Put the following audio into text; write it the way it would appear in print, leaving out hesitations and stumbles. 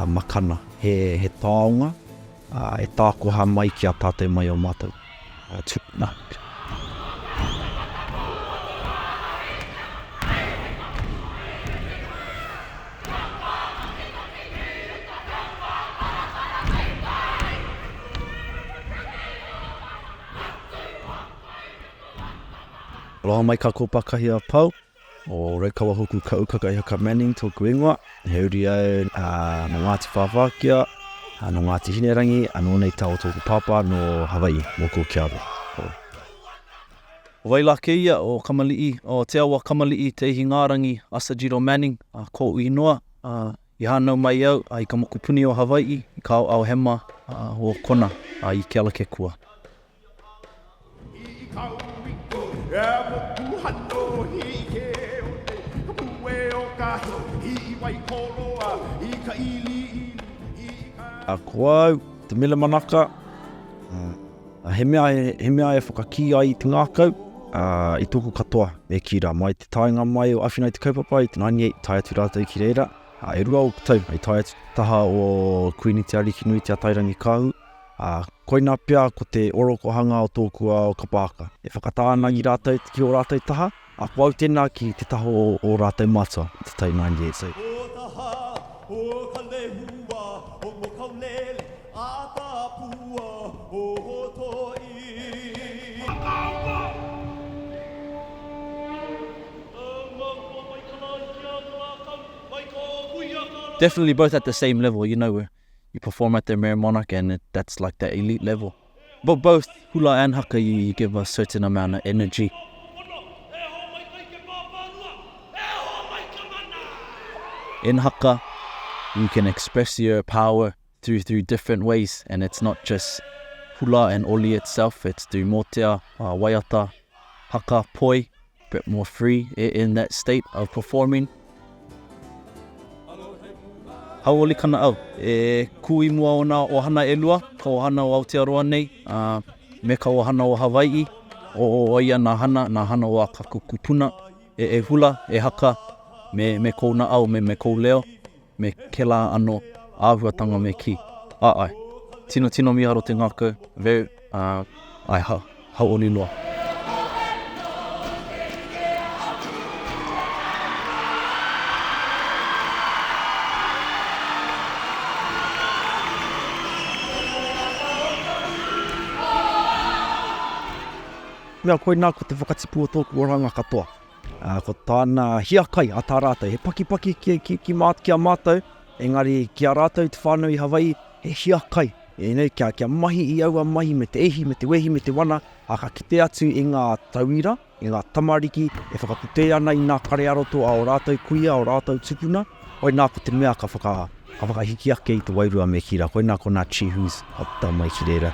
makana. He taonga, e tākoha mai ki a tātou mai o mātou. Tupuna. Aloha mai ka kōpakahi a pau, o Rekawa Hoku ka ukaka I haka Manning tōku ingoa, he uri au no Ngāti Whawhākia, no Ngāti Hinerangi, anō nei tau tōku pāpā no Hawaii, mō kia awe. O wailake ia o Kamali'i, o te awa Kamali'i te ihi ngārangi Asajiro Manning, ko uinoa, I hānau mai au, I ka mokupuni o Hawaii, I ka au hema o kona, I ke ala ke kua. Ko au, te mele manaka, he mea e whakaki ai I te ngākau, I tōku katoa e kira mai te taenga mai o Awhina I te kaupapa I te 98 tai atu rātou ki reira. E rua o tau, I tai atu taha o Kuini te Ariki Nui te Atairangi Kāhu. Koina pia ko te orokohanga o tōku o Kapāka. E whakatānangi rātou ki o rātou taha, a ko au tēnā ki te taha o rātou mātua, te tai 98. So. Definitely both at the same level, you know, where you perform at the Mare Monarch and that's like the elite level. But both hula and haka, you give a certain amount of energy. In haka, you can express your power through different ways, and it's not just hula and oli itself, it's through motea, waiata, haka, poi, a bit more free in that state of performing. Hauoli kana au, kui mua o nā ohana elua, ka ohana o Aotearoa nei, me ka ohana o Hawaii, o ia nā hana o a Kakukupuna, e hula, e haka, me kou na au, me kou leo, me ke la ano āhuatanga me ki. Ai, tino miharo te ngākau, very, hauoli loa. Mea koe nā ko te whakatipu o tōku oranga katoa. Ko tāna hiakai a tā rātou, he pakipaki ki mātou, engari ki a rātou te whānau I Hawaii, he hiakai. Kia mahi I aua mahi me te ehi, me te wehi, me te wana, ka kite atu I ngā tauira, I ngā tamariki, e whakapute ana I ngā kare aroto o rātou kuia, o rātou tupuna. Koe nā ko te mea ka whakahiki ake I te wairua me kira, koe nā ko nā chihus a tā mai ki reira.